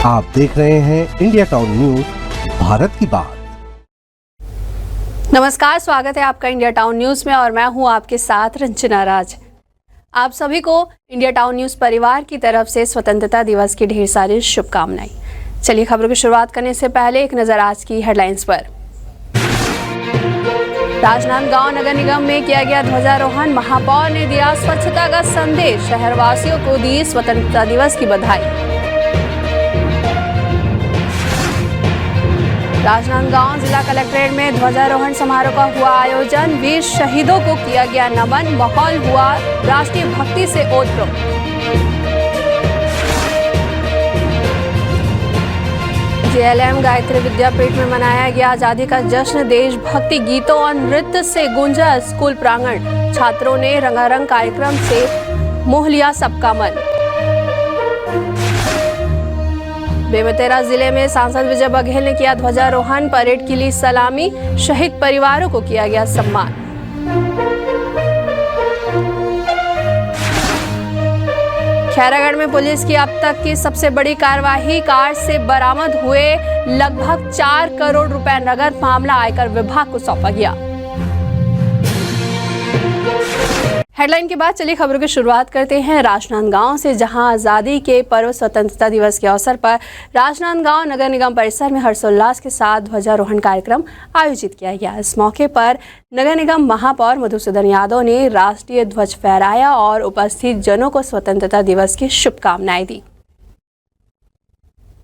आप देख रहे हैं इंडिया टाउन न्यूज, भारत की बात। नमस्कार, स्वागत है आपका इंडिया टाउन न्यूज में और मैं हूं आपके साथ रंजना राज। आप सभी को इंडिया टाउन न्यूज परिवार की तरफ से स्वतंत्रता दिवस की ढेर सारी शुभकामनाएं। चलिए खबरों की शुरुआत करने से पहले एक नजर आज की हेडलाइंस पर। राजनांदगांव नगर निगम में किया गया ध्वजारोहण, महापौर ने दिया स्वच्छता का संदेश, शहरवासियों को दी स्वतंत्रता दिवस की बधाई। राजनांदगांव जिला कलेक्ट्रेट में ध्वजारोहण समारोह का हुआ आयोजन, वीर शहीदों को किया गया नमन, माहौल हुआ राष्ट्रीय भक्ति से ओतप्रोत। जेएलएम गायत्री विद्यापीठ में मनाया गया आजादी का जश्न, देशभक्ति गीतों और नृत्य से गूंजा स्कूल प्रांगण, छात्रों ने रंगारंग कार्यक्रम से मोह लिया सबका मन। बेमेतरा जिले में सांसद विजय बघेल ने किया ध्वजारोहण, परेड के लिए सलामी, शहीद परिवारों को किया गया सम्मान। खैरागढ़ में पुलिस की अब तक की सबसे बड़ी कार्रवाई, कार से बरामद हुए लगभग 4 करोड़ रुपए नगद, मामला आयकर विभाग को सौंपा गया। हेडलाइन के बाद चलिए खबरों की शुरुआत करते हैं राजनांदगांव से, जहां आज़ादी के पर्व स्वतंत्रता दिवस के अवसर पर राजनांदगांव नगर निगम परिसर में हर्षोल्लास के साथ ध्वजारोहण कार्यक्रम आयोजित किया गया। इस मौके पर नगर निगम महापौर मधुसूदन यादव ने राष्ट्रीय ध्वज फहराया और उपस्थित जनों को स्वतंत्रता दिवस की शुभकामनाएं दी।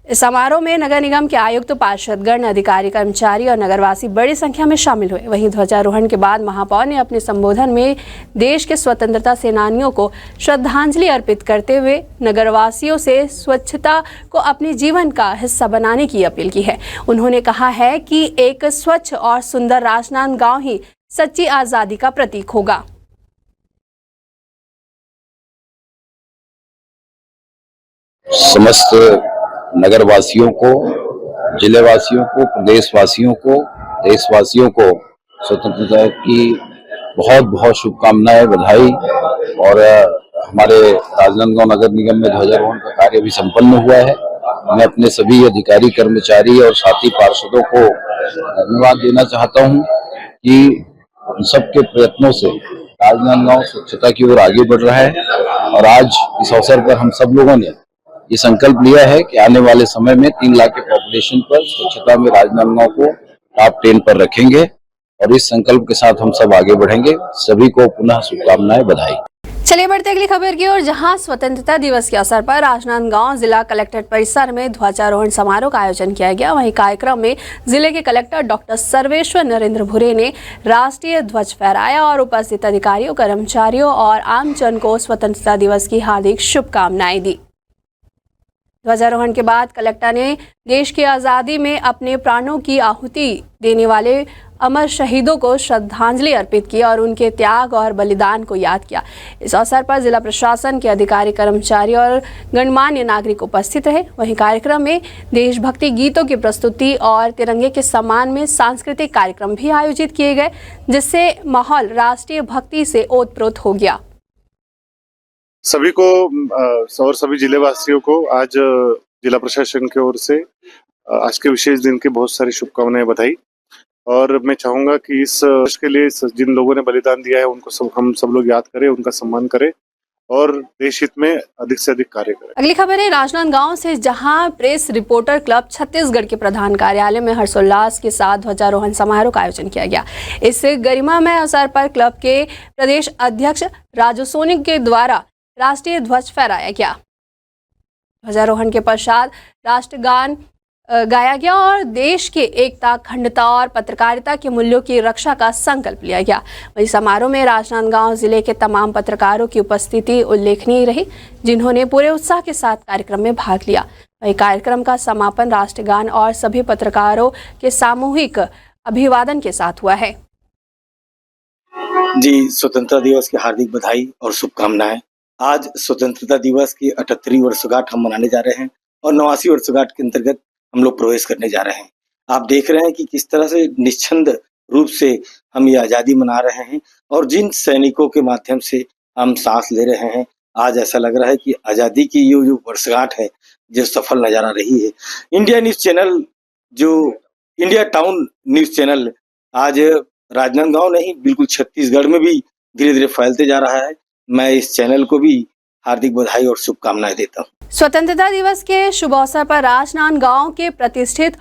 इस समारोह में नगर निगम के आयुक्त, पार्षदगण, अधिकारी, कर्मचारी और नगरवासी बड़ी संख्या में शामिल हुए। वहीं ध्वजारोहण के बाद महापौर ने अपने संबोधन में देश के स्वतंत्रता सेनानियों को श्रद्धांजलि अर्पित करते हुए नगरवासियों से स्वच्छता को अपने जीवन का हिस्सा बनाने की अपील की है। उन्होंने कहा है कि एक स्वच्छ और सुंदर राजनांदगांव ही सच्ची आजादी का प्रतीक होगा। समस्त नगरवासियों को, जिलेवासियों को, प्रदेशवासियों को, देशवासियों को स्वतंत्रता की बहुत बहुत शुभकामनाएं, बधाई। और हमारे राजनांदगांव नगर निगम में ध्वजारोहण का कार्य भी संपन्न हुआ है। मैं अपने सभी अधिकारी, कर्मचारी और साथी पार्षदों को धन्यवाद देना चाहता हूं कि उन सबके प्रयत्नों से राजनांदगांव स्वच्छता की ओर आगे बढ़ रहा है। और आज इस अवसर पर हम सब लोगों ने ये संकल्प लिया है कि आने वाले समय में 3 लाख के पॉपुलेशन पर स्वच्छता में राजनांदगांव को टॉप 10 पर रखेंगे और इस संकल्प के साथ हम सब आगे बढ़ेंगे। सभी को पुनः शुभकामनाएं, बधाई। चलिए बढ़ते अगली खबर की ओर, जहां स्वतंत्रता दिवस के अवसर पर राजनांदगांव जिला कलेक्ट्रेट परिसर में ध्वजारोहण समारोह का आयोजन किया गया। वहीं कार्यक्रम में जिले के कलेक्टर डॉक्टर सर्वेश्वर नरेंद्र भूरे ने राष्ट्रीय ध्वज फहराया और उपस्थित अधिकारियों, कर्मचारियों और आमजन को स्वतंत्रता दिवस की हार्दिक शुभकामनाएं दी। ध्वजारोहण के बाद कलेक्टर ने देश की आज़ादी में अपने प्राणों की आहुति देने वाले अमर शहीदों को श्रद्धांजलि अर्पित की और उनके त्याग और बलिदान को याद किया। इस अवसर पर जिला प्रशासन के अधिकारी, कर्मचारी और गणमान्य नागरिक उपस्थित रहे। वहीं कार्यक्रम में देशभक्ति गीतों की प्रस्तुति और तिरंगे के सम्मान में सांस्कृतिक कार्यक्रम भी आयोजित किए गए, जिससे माहौल राष्ट्रीय भक्ति से ओतप्रोत हो गया। सभी को और सभी जिलेवासियों को आज जिला प्रशासन की ओर से आज के विशेष दिन की बहुत सारी शुभकामनाएं, बधाई। और मैं चाहूंगा कि इस देश के लिए जिन लोगों ने बलिदान दिया है उनको हम सब लोग याद करें, उनका सम्मान करें और देश हित में अधिक से अधिक कार्य करें। अगली खबर है राजनांदगांव से, जहां प्रेस रिपोर्टर क्लब छत्तीसगढ़ के प्रधान कार्यालय में हर्षोल्लास के साथ ध्वजारोहण समारोह का आयोजन किया गया। इस गरिमामय अवसर पर क्लब के प्रदेश अध्यक्ष राजू सोनी के द्वारा राष्ट्रीय ध्वज फहराया गया। ध्वजारोहण के पश्चात राष्ट्रगान गाया गया और देश के एकता, अखंडता और पत्रकारिता के मूल्यों की रक्षा का संकल्प लिया गया। वहीं समारोह में राजनांदगांव जिले के तमाम पत्रकारों की उपस्थिति उल्लेखनीय रही, जिन्होंने पूरे उत्साह के साथ कार्यक्रम में भाग लिया। वहीं कार्यक्रम का समापन राष्ट्रगान और सभी पत्रकारों के सामूहिक अभिवादन के साथ हुआ है। जी, स्वतंत्रता दिवस की हार्दिक बधाई और शुभकामनाएं। आज स्वतंत्रता दिवस की 78वीं वर्षगांठ हम मनाने जा रहे हैं और 89वीं वर्षगांठ के अंतर्गत हम लोग प्रवेश करने जा रहे हैं। आप देख रहे हैं कि किस तरह से निश्चंद रूप से हम ये आज़ादी मना रहे हैं और जिन सैनिकों के माध्यम से हम सांस ले रहे हैं, आज ऐसा लग रहा है कि आजादी की ये जो वर्षगांठ है जो सफल नजर आ रही है। इंडिया न्यूज चैनल जो इंडिया टाउन न्यूज चैनल आज राजनांदगांव नहीं बिल्कुल छत्तीसगढ़ में भी धीरे धीरे फैलते जा रहा है। मैं इस चैनल को भी हार्दिक बधाई और शुभकामनाएं देता हूँ। स्वतंत्रता दिवस के शुभ अवसर पर राजनांदगांव के प्रतिष्ठित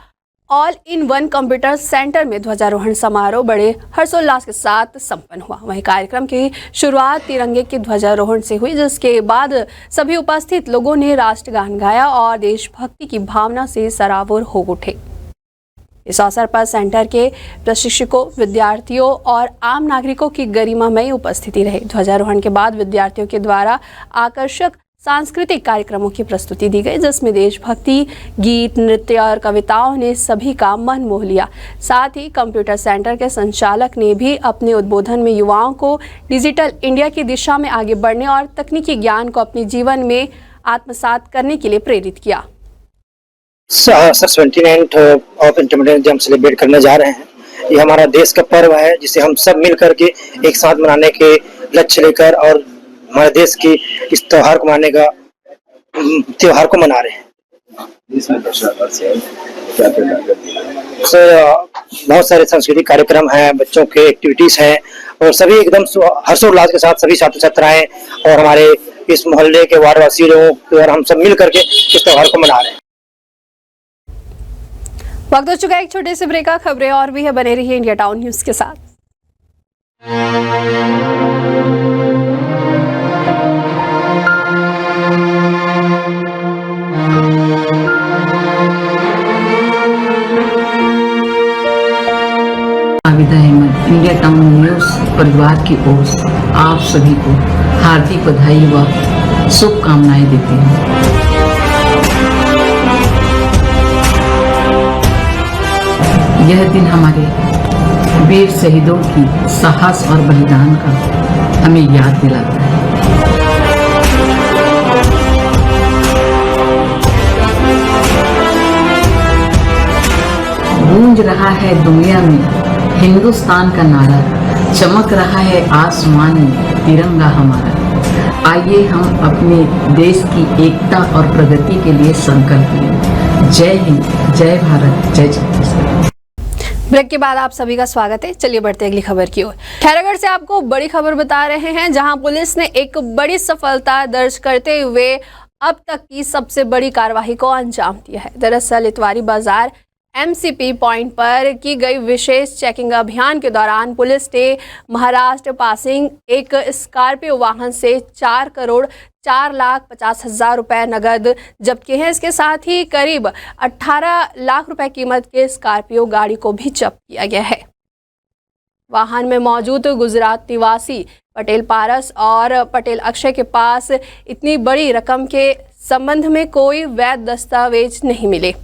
all in one computer centre में ध्वजारोहण समारोह बड़े हर्षोल्लास के साथ संपन्न हुआ। वहीं कार्यक्रम की शुरुआत तिरंगे के ध्वजारोहण से हुई, जिसके बाद सभी उपस्थित लोगों ने राष्ट्रगान गाया और देशभक्ति की भावना से सराबोर हो उठे। इस अवसर पर सेंटर के प्रशिक्षकों, विद्यार्थियों और आम नागरिकों की गरिमामयी उपस्थिति रही। ध्वजारोहण के बाद विद्यार्थियों के द्वारा आकर्षक सांस्कृतिक कार्यक्रमों की प्रस्तुति दी गई, जिसमें देशभक्ति गीत, नृत्य और कविताओं ने सभी का मन मोह लिया। साथ ही कंप्यूटर सेंटर के संचालक ने भी अपने उद्बोधन में युवाओं को डिजिटल इंडिया की दिशा में आगे बढ़ने और तकनीकी ज्ञान को अपने जीवन में आत्मसात करने के लिए प्रेरित किया। Sir 29th of independence day हम सेलिब्रेट करने जा रहे हैं। ये हमारा देश का पर्व है जिसे हम सब मिल करके एक साथ मनाने के लक्ष्य लेकर और हमारे देश की इस त्योहार को मना रहे हैं। सर बहुत सारे सांस्कृतिक कार्यक्रम हैं, बच्चों के एक्टिविटीज हैं और सभी एकदम हर्षोल्लास के साथ सभी छात्र छात्राएं और हमारे इस मोहल्ले के वार्डवासी लोग और हम सब मिल करके इस त्योहार को मना रहे हैं। वक्त हो चुका है एक छोटे से ब्रेक का। खबरें और भी है, बने रहिए इंडिया टाउन न्यूज के साथ। Abida Ahmad, India town news परिवार की ओर से आप सभी को हार्दिक बधाई व शुभकामनाएं देती हूँ। यह दिन हमारे वीर शहीदों की साहस और बलिदान का हमें याद दिलाता है। गूंज रहा है दुनिया में हिंदुस्तान का नारा, चमक रहा है आसमान में तिरंगा हमारा। आइए हम अपने देश की एकता और प्रगति के लिए संकल्प लें। जय हिंद, जय भारत, जय छत्तीसगढ़। ब्रेक के बाद आप सभी का स्वागत है। चलिए बढ़ते अगली खबर की ओर। खैरागढ़ से आपको बड़ी खबर बता रहे हैं, जहां पुलिस ने एक बड़ी सफलता दर्ज करते हुए अब तक की सबसे बड़ी कार्रवाई को अंजाम दिया है। दरअसल इतवारी बाजार MCP पॉइंट पर की गई विशेष चेकिंग अभियान के दौरान पुलिस ने महाराष्ट्र पासिंग एक स्कॉर्पियो वाहन से 4,04,50,000 रुपए नगद जब्त किए हैं। इसके साथ ही करीब 18 लाख रुपए कीमत के स्कॉर्पियो गाड़ी को भी जब्त किया गया है। वाहन में मौजूद गुजरात निवासी पटेल पारस और पटेल अक्षय के पास इतनी बड़ी रकम के संबंध में कोई वैध दस्तावेज नहीं मिले।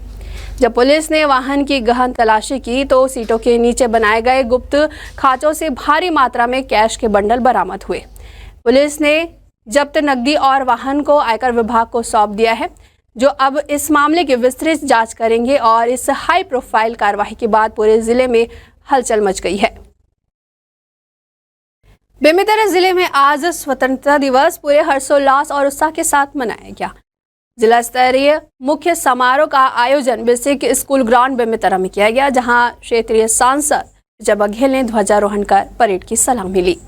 जब पुलिस ने वाहन की गहन तलाशी की तो सीटों के नीचे बनाए गए गुप्त खाचों से भारी मात्रा में कैश के बंडल बरामद हुए। पुलिस ने जब्त नकदी और वाहन को आयकर विभाग को सौंप दिया है, जो अब इस मामले की विस्तृत जांच करेंगे और इस हाई प्रोफाइल कार्रवाई के बाद पूरे जिले में हलचल मच गई है। बेमेतरा जिले में आज स्वतंत्रता दिवस पूरे हर्षोल्लास और उत्साह के साथ मनाया गया। जिला स्तरीय मुख्य समारोह का आयोजन बेसिक स्कूल ग्राउंड बेमेतरा में किया गया, जहां क्षेत्रीय सांसद विजय बघेल ने ध्वजारोहण कर परेड की सलामी ली।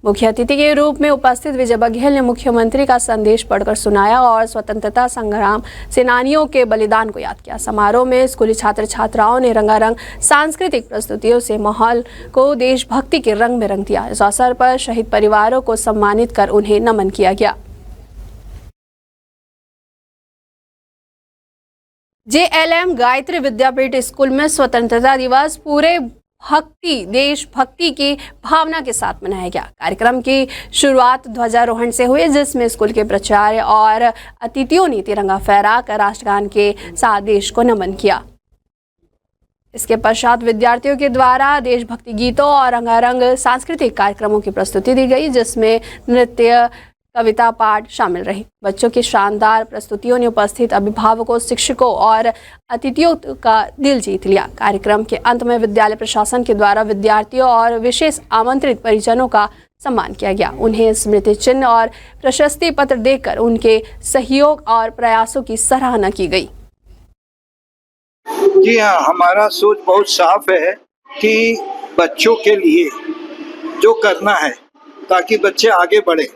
मुख्य अतिथि के रूप में उपस्थित विजय बघेल ने मुख्यमंत्री का संदेश पढ़कर सुनाया और स्वतंत्रता संग्राम सेनानियों के बलिदान को याद किया। समारोह में स्कूली छात्र छात्राओं ने रंगारंग सांस्कृतिक प्रस्तुतियों से माहौल को देशभक्ति के रंग में रंग दिया। इस अवसर पर शहीद परिवारों को सम्मानित कर उन्हें नमन किया गया। JLM गायत्री विद्यापीठ स्कूल में स्वतंत्रता दिवस पूरे देशभक्ति की भावना के साथ मनाया गया। कार्यक्रम की शुरुआत ध्वजारोहण से हुई, जिसमें स्कूल के प्राचार्य और अतिथियों ने तिरंगा फहराकर राष्ट्रगान के साथ देश को नमन किया। इसके पश्चात विद्यार्थियों के द्वारा देशभक्ति गीतों और रंगारंग सांस्कृतिक कार्यक्रमों की प्रस्तुति दी गई, जिसमें नृत्य, कविता पाठ शामिल रही। बच्चों की शानदार प्रस्तुतियों ने उपस्थित अभिभावकों, शिक्षकों और अतिथियों का दिल जीत लिया। कार्यक्रम के अंत में विद्यालय प्रशासन के द्वारा विद्यार्थियों और विशेष आमंत्रित परिजनों का सम्मान किया गया। उन्हें स्मृति चिन्ह और प्रशस्ति पत्र देकर उनके सहयोग और प्रयासों की सराहना की गई। जी हाँ, हमारा सोच बहुत साफ है कि बच्चों के लिए जो करना है ताकि बच्चे आगे बढ़े,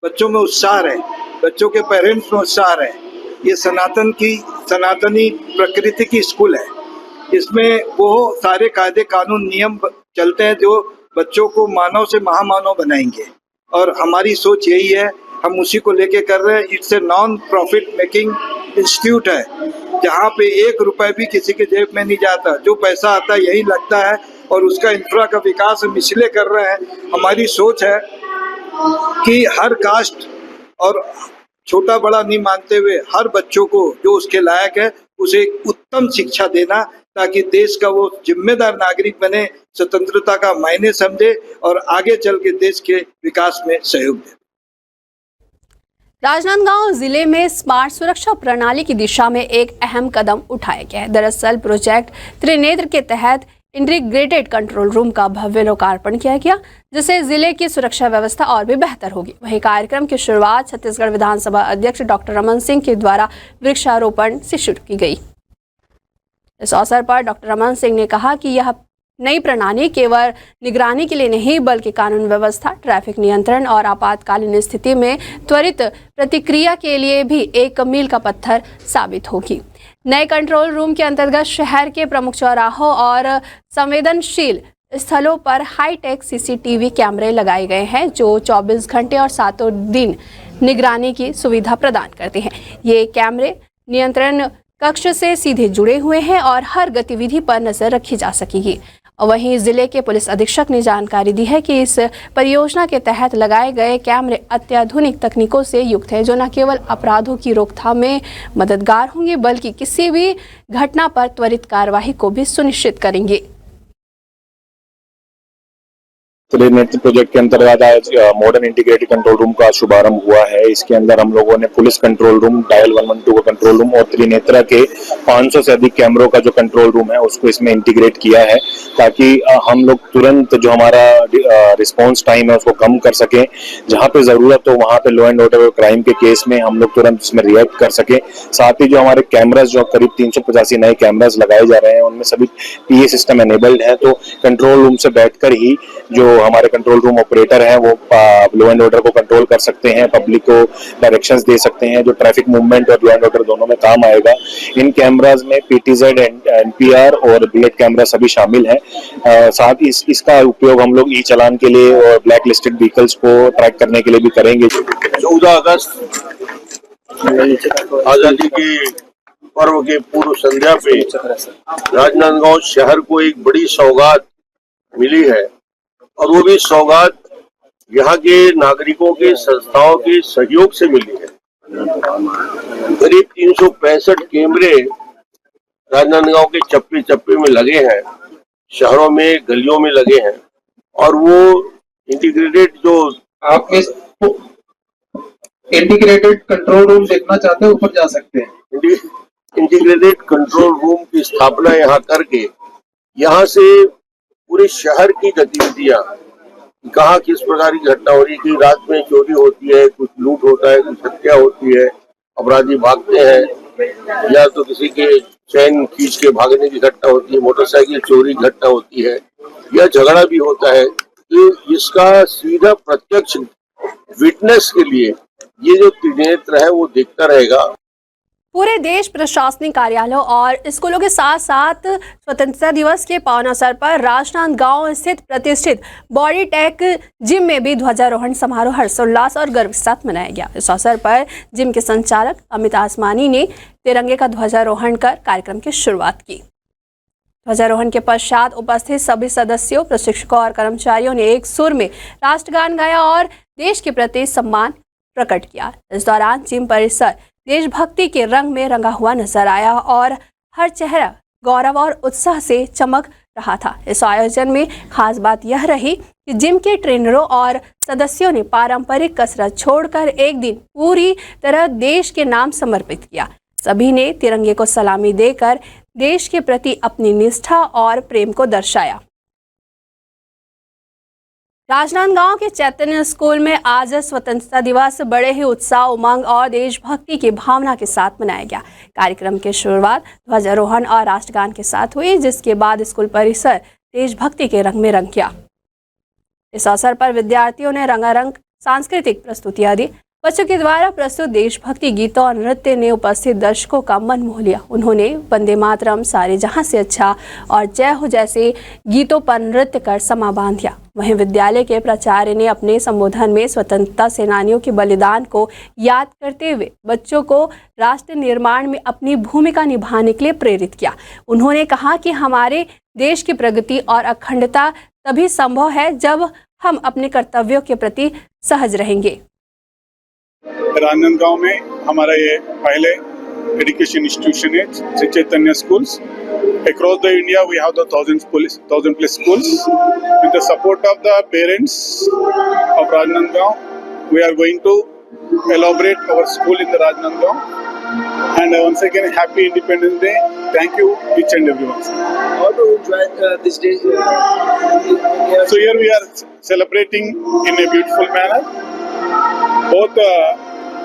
बच्चों में उत्साह रहे, बच्चों के पेरेंट्स में उत्साह रहे। ये सनातनी प्रकृति की स्कूल है। इसमें वो सारे कायदे कानून नियम चलते हैं जो बच्चों को मानव से महामानव बनाएंगे, और हमारी सोच यही है, हम उसी को लेके कर रहे हैं। It's a non profit making institute है, जहाँ पे 1 रुपए भी किसी के जेब में नहीं जाता। जो पैसा आता है यही लगता है, और उसका इंफ्रा का विकास हम इसलिए कर रहे हैं। हमारी सोच है कि हर कास्ट और छोटा बड़ा नहीं मानते हुए हर बच्चों को जो उसके लायक है उसे उत्तम शिक्षा देना, ताकि देश का वो जिम्मेदार नागरिक बने, स्वतंत्रता का मायने समझे और आगे चल के देश के विकास में सहयोग दे। राजनांदगांव जिले में स्मार्ट सुरक्षा प्रणाली की दिशा में एक अहम कदम उठाया गया है। दरअसल प्रोजेक्ट त्रिनेत्र के तहत इंटीग्रेटेड कंट्रोल रूम का भव्य लोकार्पण किया गया, जिससे जिले की सुरक्षा व्यवस्था और भी बेहतर होगी। वहीं कार्यक्रम की शुरुआत छत्तीसगढ़ विधानसभा अध्यक्ष डॉक्टर रमन सिंह के द्वारा वृक्षारोपण से शुरू की गई। इस अवसर पर डॉक्टर रमन सिंह ने कहा कि यह नई प्रणाली केवल निगरानी के लिए नहीं, बल्कि कानून व्यवस्था, ट्रैफिक नियंत्रण और आपातकालीन स्थिति में त्वरित प्रतिक्रिया के लिए भी एक मील का पत्थर साबित होगी। नए कंट्रोल रूम के अंतर्गत शहर के प्रमुख चौराहों और संवेदनशील स्थलों पर हाईटेक सीसीटीवी कैमरे लगाए गए हैं, जो 24 घंटे और 7 दिन निगरानी की सुविधा प्रदान करते हैं। ये कैमरे नियंत्रण कक्ष से सीधे जुड़े हुए हैं और हर गतिविधि पर नजर रखी जा सकेगी। वहीं जिले के पुलिस अधीक्षक ने जानकारी दी है कि इस परियोजना के तहत लगाए गए कैमरे अत्याधुनिक तकनीकों से युक्त है, जो न केवल अपराधों की रोकथाम में मददगार होंगे, बल्कि किसी भी घटना पर त्वरित कार्यवाही को भी सुनिश्चित करेंगे। त्रिनेत्र प्रोजेक्ट के अंतर्गत आज मॉडर्न इंटीग्रेटेड कंट्रोल रूम का शुभारंभ हुआ है। इसके अंदर हम लोगों ने पुलिस कंट्रोल रूम, डायल 112 का कंट्रोल रूम और त्रिनेत्रा के 500 से अधिक कैमरों का जो कंट्रोल रूम है उसको इसमें इंटीग्रेट किया है, ताकि हम लोग तुरंत जो हमारा रिस्पांस टाइम है उसको कम कर सकें। जहां पे जरूरत हो वहां पे लॉ एंड ऑर्डर और क्राइम के केस में हम लोग तुरंत इसमें रिएक्ट कर सकें। साथ ही जो हमारे कैमराज, जो करीब 385 नए कैमराज लगाए जा रहे हैं, उनमें सभी पीए सिस्टम एनेबल्ड है। तो कंट्रोल रूम से बैठकर ही जो हमारे कंट्रोल रूम ऑपरेटर हैं वो लॉ एंड ऑर्डर को कंट्रोल कर सकते हैं, पब्लिक को डायरेक्शंस दे सकते हैं, जो ट्रैफिक मूवमेंट और लॉ एंड ऑर्डर दोनों में काम आएगा। इन कैमराज में पीटीजेड, एनपीआर और बुलेट कैमरा सभी शामिल हैं। साथ ही इसका उपयोग हम लोग ई चालान के लिए और ब्लैक लिस्टेड व्हीकल्स को ट्रैक करने के लिए भी करेंगे। 14 अगस्त आजादी के पर्व के पूर्व संध्या पे राजनांदगांव शहर को एक बड़ी सौगात मिली है, और वो भी सौगात यहाँ के नागरिकों के, संस्थाओं के सहयोग से मिली है। करीब 365 कैमरे राजनांदगांव के चप्पे चप्पे में लगे हैं, शहरों में, गलियों में लगे हैं, और वो इंटीग्रेटेड जो आप इस इंटीग्रेटेड कंट्रोल रूम देखना चाहते हैं, ऊपर जा सकते हैं। इंटीग्रेटेड कंट्रोल रूम की स्थापना यहाँ करके यहाँ से पूरे शहर की गतिविधियां, कहाँ किस प्रकार की घटना हो रही है, कि रात में चोरी होती है, कुछ लूट होता है, कुछ हत्या होती है, अपराधी भागते हैं, या तो किसी के चैन खींच के भागने की घटना होती है, मोटरसाइकिल चोरी घटना होती है, या झगड़ा भी होता है। तो इसका सीधा प्रत्यक्ष विटनेस के लिए ये जो त्रिनेत्र है वो देखता रहेगा। पूरे देश प्रशासनिक कार्यालयों और स्कूलों के साथ साथ स्वतंत्रता दिवस के पावन अवसर पर राजनांदगांव स्थित प्रतिष्ठित बॉडी टेक जिम में भी ध्वजारोहण समारोह हर्षोल्लास और गर्व के साथ मनाया गया। इस अवसर पर जिम के संचालक अमित आसमानी ने तिरंगे का ध्वजारोहण कर कार्यक्रम की शुरुआत की। ध्वजारोहण के पश्चात उपस्थित सभी सदस्यों, प्रशिक्षकों और कर्मचारियों ने एक सुर में राष्ट्रगान गाया और देश के प्रति सम्मान प्रकट किया। इस दौरान जिम परिसर देशभक्ति के रंग में रंगा हुआ नजर आया और हर चेहरा गौरव और उत्साह से चमक रहा था। इस आयोजन में खास बात यह रही कि जिम के ट्रेनरों और सदस्यों ने पारंपरिक कसरत छोड़कर एक दिन पूरी तरह देश के नाम समर्पित किया। सभी ने तिरंगे को सलामी देकर देश के प्रति अपनी निष्ठा और प्रेम को दर्शाया। राजनांदगांव के चैतन्य स्कूल में आज स्वतंत्रता दिवस बड़े ही उत्साह, उमंग और देशभक्ति की भावना के साथ मनाया गया। कार्यक्रम की शुरुआत ध्वजारोहण और राष्ट्रगान के साथ हुई, जिसके बाद स्कूल परिसर देशभक्ति के रंग में रंग गया। इस अवसर पर विद्यार्थियों ने रंगारंग सांस्कृतिक प्रस्तुतियां दी। बच्चों के द्वारा प्रस्तुत देशभक्ति गीतों और नृत्य ने उपस्थित दर्शकों का मन मोह लिया। उन्होंने वंदे मातरम, सारे जहां से अच्छा और जय हो जैसे गीतों पर नृत्य कर समा बांध दिया। वहीं विद्यालय के प्राचार्य ने अपने संबोधन में स्वतंत्रता सेनानियों के बलिदान को याद करते हुए बच्चों को राष्ट्र निर्माण में अपनी भूमिका निभाने के लिए प्रेरित किया। उन्होंने कहा कि हमारे देश की प्रगति और अखंडता तभी संभव है जब हम अपने कर्तव्यों के प्रति सहज रहेंगे। राजनांदगांव में हमारा ये पहले एजुकेशन इंस्टीट्यूशन है, Shri Chaitanya schools. Across the India, we have the 1,000 plus schools. With the support of the parents of Rajnaandgaon, we are going to elaborate our school in the Rajnaandgaon. And once again, happy Independence Day. Thank you, each and everyone. How do you enjoy this day? So here we are celebrating in a beautiful manner. बहुत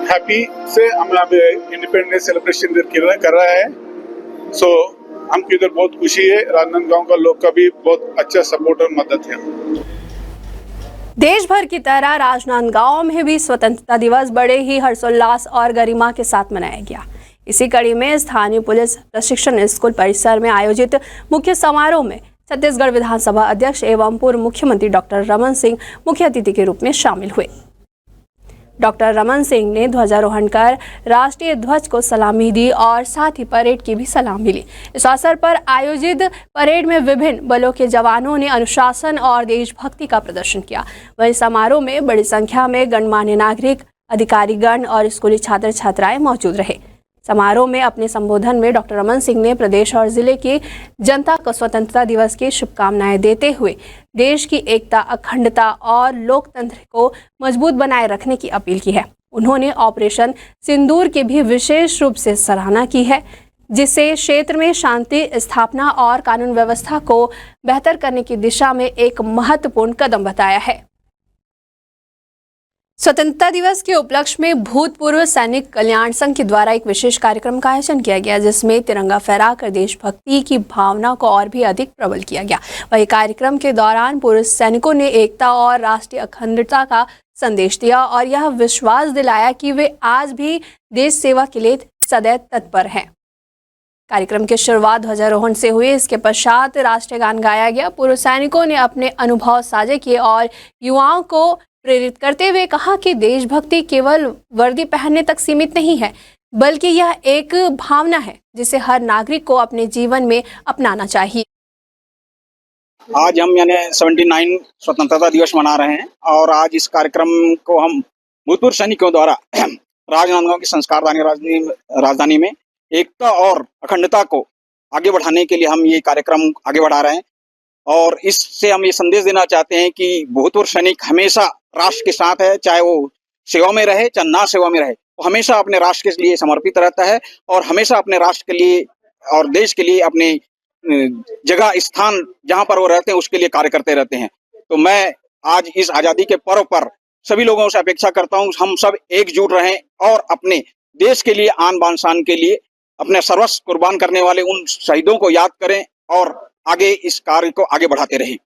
happy से हम independence celebration कर रहा है। सो हमको इधर बहुत खुशी है। राजनांदगांव का लोग का भी बहुत अच्छा सपोर्ट और मदद है। देश भर की तरह राजनांदगांव में भी स्वतंत्रता दिवस बड़े ही हर्षोल्लास और गरिमा के साथ मनाया गया। इसी कड़ी में स्थानीय पुलिस प्रशिक्षण स्कूल परिसर में आयोजित मुख्य समारोह में छत्तीसगढ़ विधानसभा अध्यक्ष एवं पूर्व मुख्यमंत्री डॉक्टर रमन सिंह मुख्य अतिथि के रूप में शामिल हुए। डॉक्टर रमन सिंह ने ध्वजारोहण कर राष्ट्रीय ध्वज को सलामी दी और साथ ही परेड की भी सलामी ली। इस अवसर पर आयोजित परेड में विभिन्न बलों के जवानों ने अनुशासन और देशभक्ति का प्रदर्शन किया। वहीं समारोह में बड़ी संख्या में गणमान्य नागरिक, अधिकारीगण और स्कूली छात्र छात्राएं मौजूद रहे। समारोह में अपने संबोधन में डॉक्टर रमन सिंह ने प्रदेश और जिले की जनता को स्वतंत्रता दिवस की शुभकामनाएं देते हुए देश की एकता, अखंडता और लोकतंत्र को मजबूत बनाए रखने की अपील की है। उन्होंने ऑपरेशन सिंदूर की भी विशेष रूप से सराहना की है, जिसे क्षेत्र में शांति स्थापना और कानून व्यवस्था को बेहतर करने की दिशा में एक महत्वपूर्ण कदम बताया है। स्वतंत्रता दिवस के उपलक्ष्य में भूतपूर्व सैनिक कल्याण संघ के द्वारा एक विशेष कार्यक्रम का आयोजन किया गया, जिसमें तिरंगा फहराकर देशभक्ति की भावना को और भी अधिक प्रबल किया गया। वही कार्यक्रम के दौरान पूर्व सैनिकों ने एकता और राष्ट्रीय अखंडता का संदेश दिया और यह विश्वास दिलाया कि वे आज भी देश सेवा के लिए सदैव तत्पर हैं। कार्यक्रम की शुरुआत ध्वजारोहण से हुई। इसके पश्चात राष्ट्रीय गान गाया गया। पूर्व सैनिकों ने अपने अनुभव साझा किए और युवाओं को प्रेरित करते हुए कहा कि देशभक्ति केवल वर्दी पहनने तक सीमित नहीं है, बल्कि यह एक भावना है जिसे हर नागरिक को अपने जीवन में अपनाना चाहिए। आज हम यानी 79 स्वतंत्रता दिवस मना रहे हैं और आज इस कार्यक्रम को हम भूतपूर्व सैनिकों द्वारा राजनांदगांव की संस्कारधानी राजधानी में एकता और अखंडता को आगे बढ़ाने के लिए हम ये कार्यक्रम आगे बढ़ा रहे हैं। और इससे हम ये संदेश देना चाहते हैं कि भूतपूर्व सैनिक हमेशा राष्ट्र के साथ है, चाहे वो सेवा में रहे चाहे ना सेवा में रहे, वो हमेशा अपने राष्ट्र के लिए समर्पित रहता है और हमेशा अपने राष्ट्र के लिए और देश के लिए अपने जगह स्थान जहां पर वो रहते हैं उसके लिए कार्य करते रहते हैं। तो मैं आज इस आज़ादी के पर्व पर सभी लोगों से अपेक्षा करता हूं हम सब एकजुट रहें और अपने देश के लिए, आन बान शान के लिए अपने सर्वस्व कुर्बान करने वाले उन शहीदों को याद करें और आगे इस कार्य को आगे बढ़ाते रहें।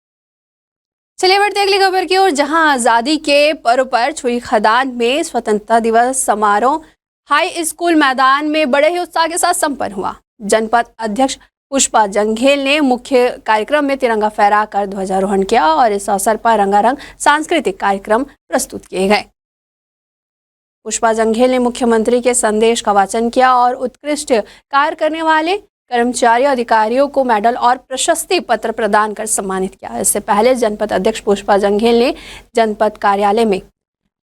चलिए बढ़ते अगली खबर की ओर, जहां आजादी के पर्व पर छुई खदान में स्वतंत्रता दिवस समारोह हाई स्कूल मैदान में बड़े ही उत्साह के साथ संपन्न हुआ। जनपद अध्यक्ष पुष्पा जंघेल ने मुख्य कार्यक्रम में तिरंगा फहराकर ध्वजारोहण किया और इस अवसर पर रंगारंग सांस्कृतिक कार्यक्रम प्रस्तुत किए गए। पुष्पा जंघेल ने मुख्यमंत्री के संदेश का वाचन किया और उत्कृष्ट कार्य करने वाले कर्मचारियों अधिकारियों को मेडल और प्रशस्ति पत्र प्रदान कर सम्मानित किया। इससे पहले जनपद अध्यक्ष पुष्पा जंघेल ने जनपद कार्यालय में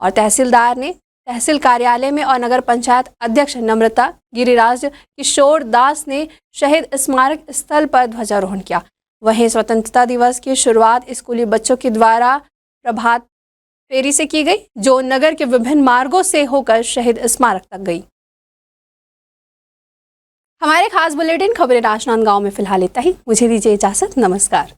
और तहसीलदार ने तहसील कार्यालय में और नगर पंचायत अध्यक्ष नम्रता गिरिराज किशोर दास ने शहीद स्मारक स्थल पर ध्वजारोहण किया। वहीं स्वतंत्रता दिवस की शुरुआत स्कूली बच्चों के द्वारा प्रभात फेरी से की गई, जो नगर के विभिन्न मार्गों से होकर शहीद स्मारक तक गई। हमारे खास बुलेटिन खबरें राजनांदगांव में फिलहाल इतना ही। मुझे दीजिए इजाजत। नमस्कार।